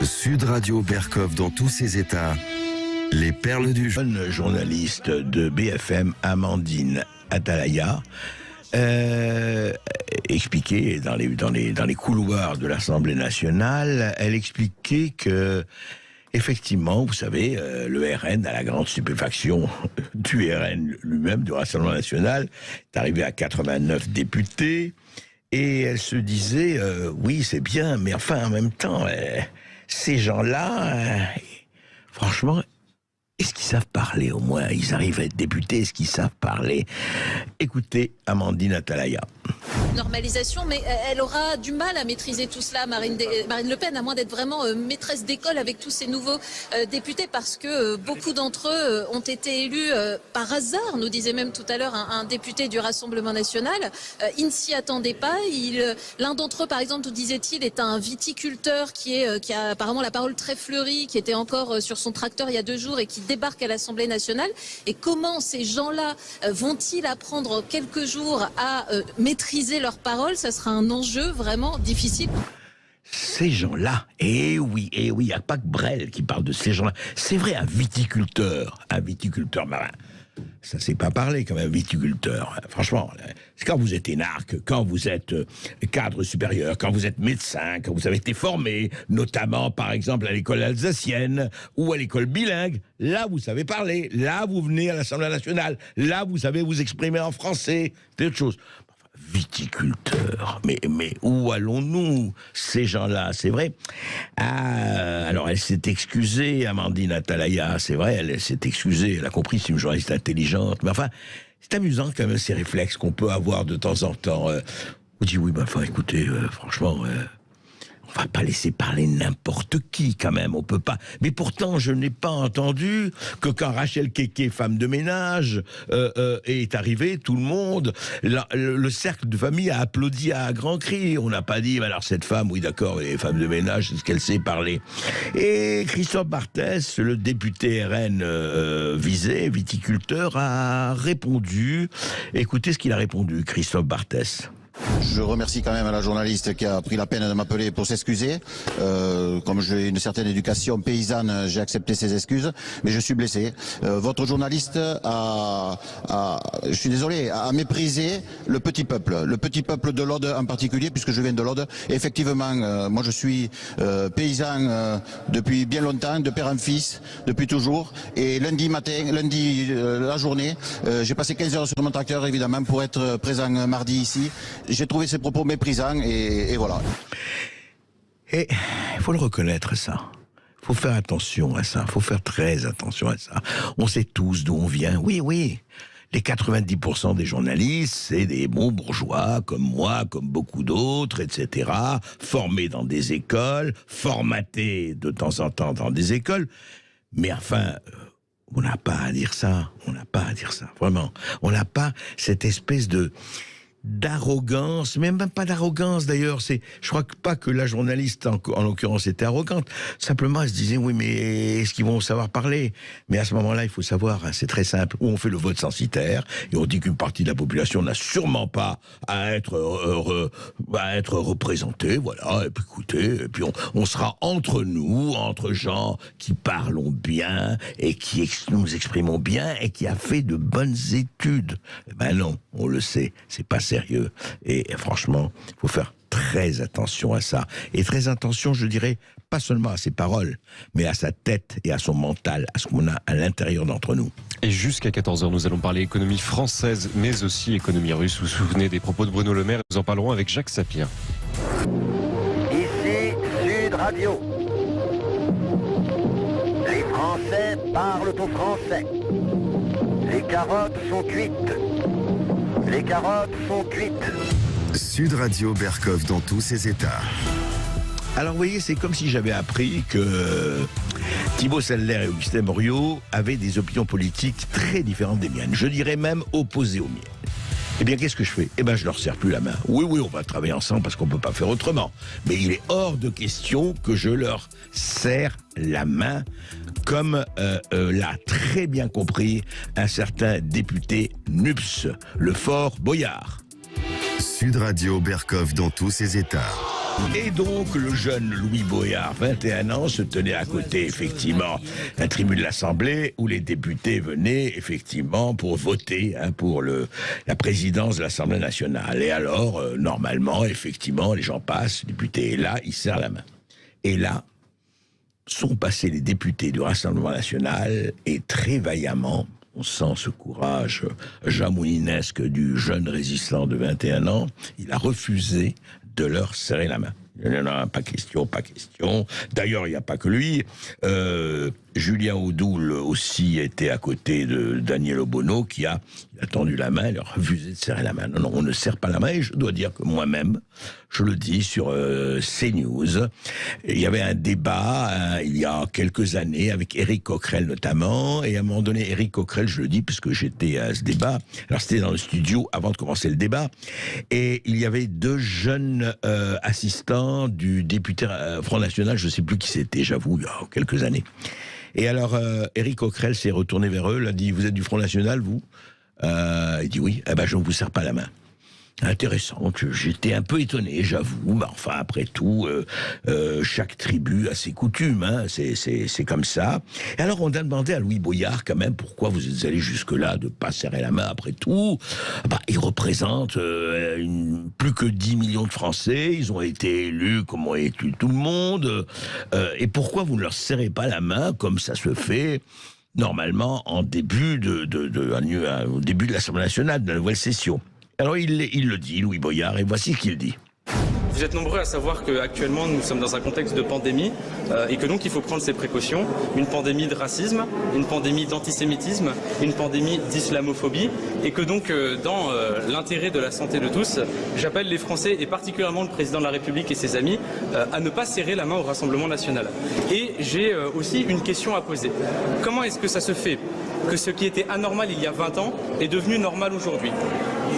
Sud Radio Berkov dans tous ses états. Les perles du jeune journaliste de BFM, Amandine Atalaya, expliquait dans les couloirs de l'Assemblée nationale, elle expliquait que effectivement, vous savez, le RN, à la grande stupéfaction du RN lui-même, du Rassemblement national, est arrivé à 89 députés. Et elle se disait, oui, c'est bien, mais enfin, en même temps, ces gens-là, franchement, est-ce qu'ils savent parler au moins? Ils arrivent à être députés, est-ce qu'ils savent parler? Écoutez Amandine Atalaya. Normalisation, mais elle aura du mal à maîtriser tout cela, Marine Le Pen, à moins d'être vraiment maîtresse d'école avec tous ces nouveaux députés, parce que beaucoup d'entre eux ont été élus par hasard, nous disait même tout à l'heure un député du Rassemblement national. Il ne s'y attendait pas. L'un d'entre eux, par exemple, nous disait-il, est un viticulteur qui a apparemment la parole très fleurie, qui était encore sur son tracteur il y a 2 jours et qui débarque à l'Assemblée nationale. Et comment ces gens-là vont-ils apprendre quelques jours à maîtriser leurs paroles? Ça sera un enjeu vraiment difficile. Ces gens-là, oui, il n'y a pas que Brel qui parle de ces gens-là. C'est vrai, un viticulteur marin, ça c'est pas parler comme un viticulteur. Franchement, c'est quand vous êtes énarque, quand vous êtes cadre supérieur, quand vous êtes médecin, quand vous avez été formé, notamment par exemple à l'école alsacienne ou à l'école bilingue, là vous savez parler, là vous venez à l'Assemblée nationale, là vous savez vous exprimer en français, c'est autre chose. Viticulteur, mais où allons-nous, ces gens-là? C'est vrai. Alors elle s'est excusée, Amandine Atalaya, c'est vrai, elle s'est excusée, elle a compris, c'est une journaliste intelligente, mais enfin, c'est amusant quand même ces réflexes qu'on peut avoir de temps en temps. On dit oui, mais enfin écoutez, franchement, on va pas laisser parler n'importe qui quand même, on peut pas. Mais pourtant, je n'ai pas entendu que quand Rachel Keke, femme de ménage, est arrivée, tout le monde, le cercle de famille a applaudi à grands cris. On n'a pas dit, alors cette femme, oui d'accord, les femmes de ménage, c'est ce qu'elle sait parler. Et Christophe Barthès, le député RN visé, viticulteur, a répondu. Écoutez ce qu'il a répondu, Christophe Barthès. Je remercie quand même la journaliste qui a pris la peine de m'appeler pour s'excuser. Comme j'ai une certaine éducation paysanne, j'ai accepté ses excuses, mais je suis blessé. Votre journaliste je suis désolé, a méprisé le petit peuple de l'Aude en particulier, puisque je viens de l'Aude. Effectivement, moi je suis paysan depuis bien longtemps, de père en fils, depuis toujours. Et lundi la journée, j'ai passé 15 heures sur mon tracteur, évidemment, pour être présent mardi ici. J'ai trouvé ces propos méprisants et voilà. Et il faut le reconnaître, ça. Il faut faire attention à ça. Il faut faire très attention à ça. On sait tous d'où on vient. Oui. Les 90% des journalistes, c'est des bons bourgeois, comme moi, comme beaucoup d'autres, etc., formés dans des écoles, formatés de temps en temps dans des écoles. Mais enfin, on n'a pas à dire ça. On n'a pas à dire ça, vraiment. On n'a pas cette espèce d'arrogance, même pas d'arrogance d'ailleurs, je crois pas que la journaliste en l'occurrence était arrogante, simplement elle se disait oui mais est-ce qu'ils vont savoir parler? Mais à ce moment-là il faut savoir, hein, c'est très simple, où on fait le vote censitaire et on dit qu'une partie de la population n'a sûrement pas à être représentée, voilà, et puis écoutez, et puis on sera entre nous, entre gens qui parlons bien et qui nous exprimons bien et qui a fait de bonnes études. Ben non, on le sait, c'est pas sérieux. Et franchement, il faut faire très attention à ça. Et très attention, je dirais, pas seulement à ses paroles, mais à sa tête et à son mental, à ce qu'on a à l'intérieur d'entre nous. Et jusqu'à 14h, nous allons parler économie française, mais aussi économie russe. Vous vous souvenez des propos de Bruno Le Maire? Nous en parlerons avec Jacques Sapir. Ici Sud Radio. Les Français parlent au français. Les carottes sont cuites. Les carottes sont cuites. Sud Radio Berkov dans tous ses états. Alors vous voyez, c'est comme si j'avais appris que Thibaut Sellers et Augustin Moriot avaient des opinions politiques très différentes des miennes. Je dirais même opposées aux miennes. Eh bien, qu'est-ce que je fais? Eh bien, je leur serre plus la main. Oui, on va travailler ensemble parce qu'on ne peut pas faire autrement. Mais il est hors de question que je leur serre la main, comme l'a très bien compris un certain député NUPS, le Fort Boyard. Sud Radio Berkov dans tous ses états. Et donc, le jeune Louis Boyard, 21 ans, se tenait à côté, effectivement, d'un tribune de l'Assemblée où les députés venaient, effectivement, pour voter pour la présidence de l'Assemblée nationale. Et alors, normalement, effectivement, les gens passent, le député est là, il serre la main. Et là, sont passés les députés du Rassemblement national et très vaillamment, on sent ce courage jamoulinesque du jeune résistant de 21 ans, il a refusé de leur serrer la main. Non, pas question, pas question. D'ailleurs, il n'y a pas que lui. Julien Audoul aussi était à côté de Daniel Obono qui a tendu la main, il a refusé de serrer la main. Non, on ne serre pas la main et je dois dire que moi-même, je le dis sur CNews, il y avait un débat il y a quelques années avec Éric Coquerel notamment, et à un moment donné, Éric Coquerel, je le dis puisque j'étais à ce débat, alors c'était dans le studio avant de commencer le débat, et il y avait deux jeunes assistants du député Front National, je ne sais plus qui c'était, j'avoue, il y a quelques années. Et alors, Éric Coquerel s'est retourné vers eux, il a dit « Vous êtes du Front National, vous ?» Il dit « Oui. » Eh ben, je ne vous serre pas la main. Intéressant, j'étais un peu étonné, j'avoue, mais enfin, après tout, chaque tribu a ses coutumes, hein, c'est comme ça. Et alors, on a demandé à Louis Boyard, quand même, pourquoi vous êtes allé jusque-là, de pas serrer la main, après tout. Il représente plus que 10 millions de Français, ils ont été élus comme ont été tout le monde, et pourquoi vous ne leur serrez pas la main, comme ça se fait normalement en début au début de l'Assemblée nationale, de la nouvelle session. Alors il le dit, Louis Boyard, et voici ce qu'il dit. Vous êtes nombreux à savoir qu'actuellement nous sommes dans un contexte de pandémie et que donc il faut prendre ses précautions. Une pandémie de racisme, une pandémie d'antisémitisme, une pandémie d'islamophobie et que donc dans l'intérêt de la santé de tous, j'appelle les Français et particulièrement le président de la République et ses amis à ne pas serrer la main au Rassemblement national. Et j'ai aussi une question à poser. Comment est-ce que ça se fait que ce qui était anormal il y a 20 ans est devenu normal aujourd'hui?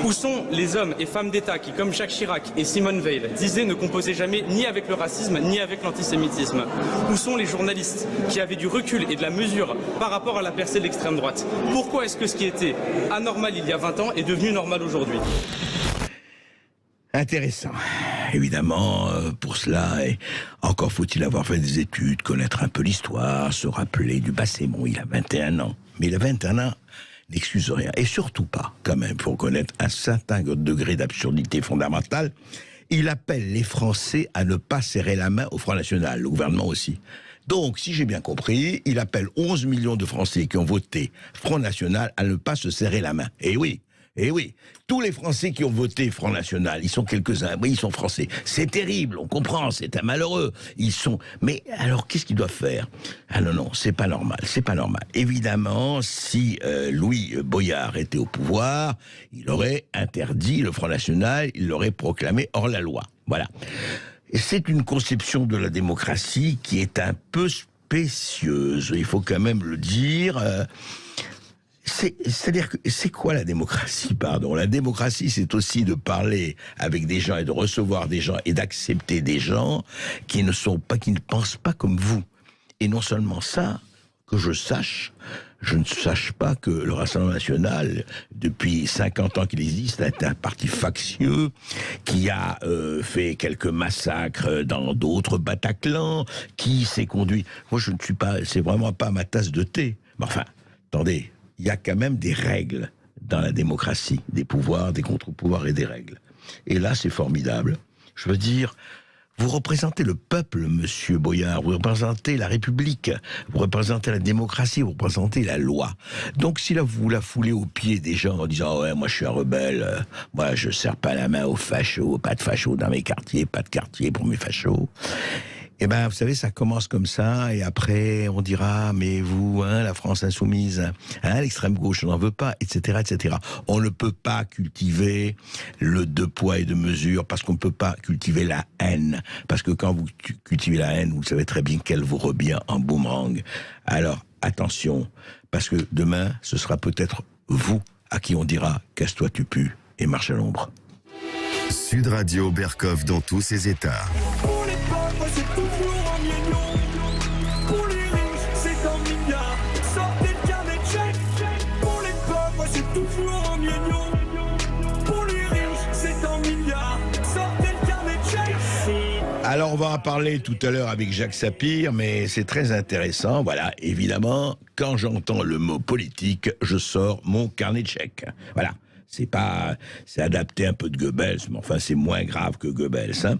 Où sont les hommes et femmes d'État qui, comme Jacques Chirac et Simone Veil, disaient ne composer jamais ni avec le racisme ni avec l'antisémitisme? Où sont les journalistes qui avaient du recul et de la mesure par rapport à la percée de l'extrême droite? Pourquoi est-ce que ce qui était anormal il y a 20 ans est devenu normal aujourd'hui? Intéressant. Évidemment, pour cela, encore faut-il avoir fait des études, connaître un peu l'histoire, se rappeler du passé. Bon, il a 21 ans. Mais il a 21 ans n'excuse rien. Et surtout pas, quand même, pour connaître un certain degré d'absurdité fondamentale, il appelle les Français à ne pas serrer la main au Front National, le gouvernement aussi. Donc, si j'ai bien compris, il appelle 11 millions de Français qui ont voté Front National à ne pas se serrer la main. Et oui, tous les Français qui ont voté Front National, ils sont quelques-uns, oui, ils sont Français. C'est terrible, on comprend, c'est un malheureux. Mais alors, qu'est-ce qu'ils doivent faire? Ah non, c'est pas normal, c'est pas normal. Évidemment, si Louis Boyard était au pouvoir, il aurait interdit le Front National, il l'aurait proclamé hors la loi. Voilà. Et c'est une conception de la démocratie qui est un peu spécieuse, il faut quand même le dire. C'est-à-dire que c'est quoi la démocratie, pardon? La démocratie, c'est aussi de parler avec des gens et de recevoir des gens et d'accepter des gens qui ne pensent pas comme vous. Et non seulement ça, que je ne sache pas que le Rassemblement national, depuis 50 ans qu'il existe, est un parti factieux qui a fait quelques massacres dans d'autres Bataclans, qui s'est conduit. Moi, je ne suis pas, c'est vraiment pas ma tasse de thé. Mais enfin, attendez. Il y a quand même des règles dans la démocratie, des pouvoirs, des contre-pouvoirs et des règles. Et là, c'est formidable. Je veux dire, vous représentez le peuple, monsieur Boyard, vous représentez la République, vous représentez la démocratie, vous représentez la loi. Donc si là, vous la foulez aux pieds des gens en disant « Ouais, moi je suis un rebelle, moi je serre pas la main aux fachos, pas de fachos dans mes quartiers, pas de quartier pour mes fachos », eh ben, vous savez, ça commence comme ça, et après, on dira, mais vous, la France insoumise, l'extrême gauche, on n'en veut pas, etc., etc. On ne peut pas cultiver le deux poids et deux mesures, parce qu'on ne peut pas cultiver la haine. Parce que quand vous cultivez la haine, vous savez très bien qu'elle vous revient en boomerang. Alors, attention, parce que demain, ce sera peut-être vous à qui on dira, casse-toi tu pues, et marche à l'ombre. Sud Radio Berkoff dans tous ses états. C'est toujours un million. Pour les riches, c'est un milliard. Sortez le carnet de chèques. Pour les pauvres, c'est toujours un million. Pour les riches, c'est un milliard. Sortez le carnet de chèques. va en parler tout à l'heure avec Jacques Sapir, mais c'est très intéressant. Voilà, évidemment, quand j'entends le mot politique, je sors mon carnet de chèques. Voilà. C'est adapté un peu de Goebbels, mais enfin c'est moins grave que Goebbels. Hein.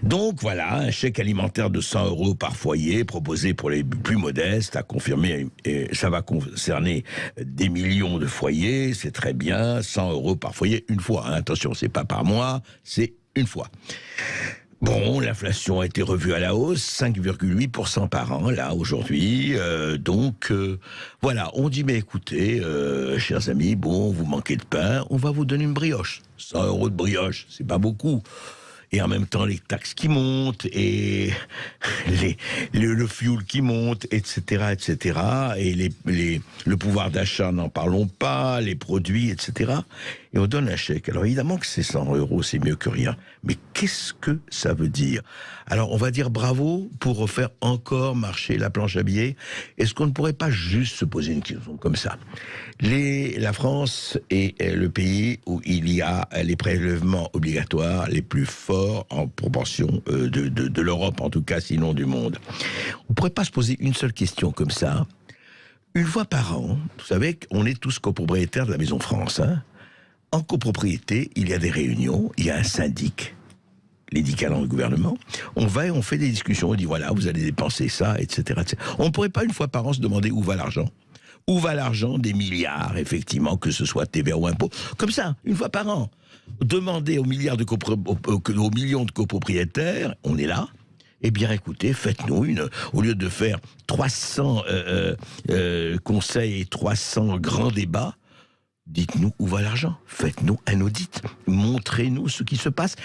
Donc voilà, un chèque alimentaire de 100 € par foyer proposé pour les plus modestes, à confirmer, et ça va concerner des millions de foyers, c'est très bien, 100 € par foyer une fois. Hein. Attention, c'est pas par mois, c'est une fois. Bon, l'inflation a été revue à la hausse, 5,8% par an, là, aujourd'hui. Voilà, on dit, mais écoutez, chers amis, bon, vous manquez de pain, on va vous donner une brioche. 100 € de brioche, c'est pas beaucoup. Et en même temps, les taxes qui montent, et le fuel qui monte, etc., etc., et le pouvoir d'achat, n'en parlons pas, les produits, etc., et on donne un chèque. Alors évidemment que c'est 100 €, c'est mieux que rien. Mais qu'est-ce que ça veut dire? Alors on va dire bravo pour refaire encore marcher la planche à billets. Est-ce qu'on ne pourrait pas juste se poser une question comme ça? La France est le pays où il y a les prélèvements obligatoires les plus forts en proportion de l'Europe, en tout cas, sinon du monde. On ne pourrait pas se poser une seule question comme ça. Une fois par an, vous savez qu'on est tous copropriétaires de la Maison France, hein. En copropriété, il y a des réunions, il y a un syndic, l'édicalant du gouvernement. On va et on fait des discussions, on dit voilà, vous allez dépenser ça, etc., etc. On ne pourrait pas une fois par an se demander où va l'argent. Où va l'argent des milliards, effectivement, que ce soit TVA ou impôt. Comme ça, une fois par an. Demander aux millions de copropriétaires, on est là. Eh bien, écoutez, faites-nous au lieu de faire 300 conseils et 300 grands débats, dites-nous où va l'argent. Faites-nous un audit. Montrez-nous ce qui se passe.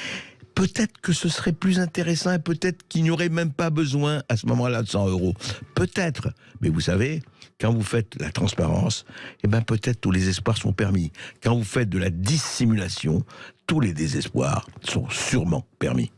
Peut-être que ce serait plus intéressant et peut-être qu'il n'y aurait même pas besoin à ce moment-là de 100 €. Peut-être. Mais vous savez, quand vous faites la transparence, eh ben peut-être tous les espoirs sont permis. Quand vous faites de la dissimulation, tous les désespoirs sont sûrement permis.